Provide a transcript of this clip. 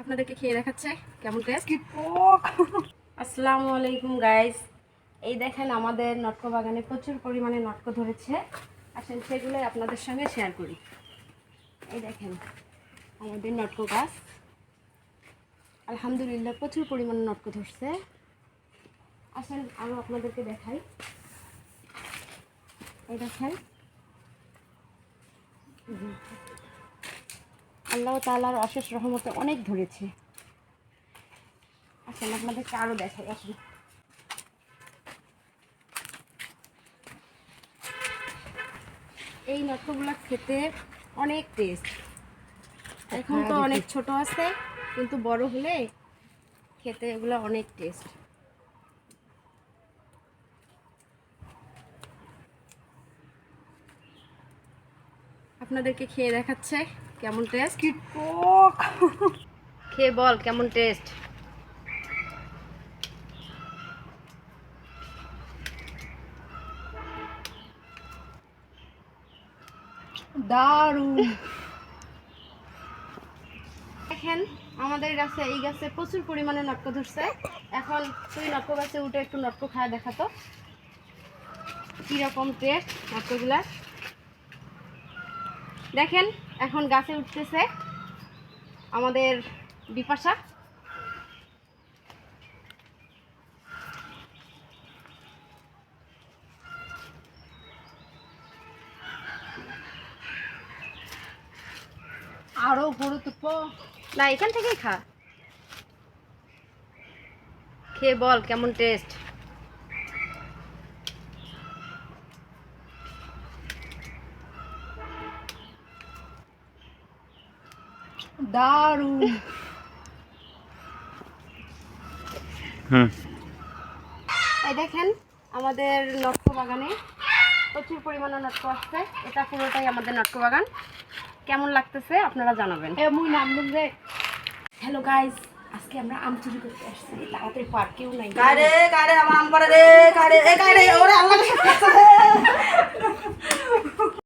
আপনাদেরকে খেয়ে দেখাচ্ছে কেমন টেস্ট। আসসালামু আলাইকুম গাইস, এই দেখেন আমাদের নটকো বাগানে প্রচুর পরিমাণে নটকো ধরেছে। আসেন সেগুলোই আপনাদের সঙ্গে শেয়ার করি। এই দেখেন আমাদের নটকো গাছ, আলহামদুলিল্লাহ প্রচুর পরিমাণে নটকো ধরছে। আসেন আরও আপনাদেরকে দেখাই। এই দেখেন আল্লাহ তাআলার অশেষ রহমতে অনেক ধরেছে। আসেন আপনাদেরকে আরও দেখাই। আসেন এই নটকোগুলো খেতে অনেক টেস্ট। এখন তো অনেক ছোট আছে, কিন্তু বড় হলে খেতে এগুলো অনেক টেস্ট। আপনাদেরকে খেয়ে দেখাচ্ছে কেমন টেস্ট। খেয়ে বল কেমন টেস্ট। দারুণ। দেখেন আমাদের গাছে, এই গাছে প্রচুর পরিমাণে নটকো ধরছে। এখন তুই নটকো গাছে উঠে একটু নটকো খায় দেখাতো কীরকম টেস্ট নটকোগুলার। দেখেন এখন গাছে উঠতেছে আমাদের বিপাশা। আরো গুরুত্ব না, এখান থেকেই খা। খেয়ে বল কেমন টেস্ট। দারুণ। এই দেখেন আমাদের নটকো বাগানে প্রচুর পরিমাণে নটকো আসছে। এটা পুরোটাই আমাদের নটকো বাগান। কেমন লাগতেছে আপনারা জানাবেন। মুই নাম রে। হ্যালো গাইস, আজকে আমরা আম চুরি করতে আসছি। আমাদের পার্কেও নাই। কারে কারে আমার আম পাড়ে রে, কারে এ কারে ওরে আল্লাহ।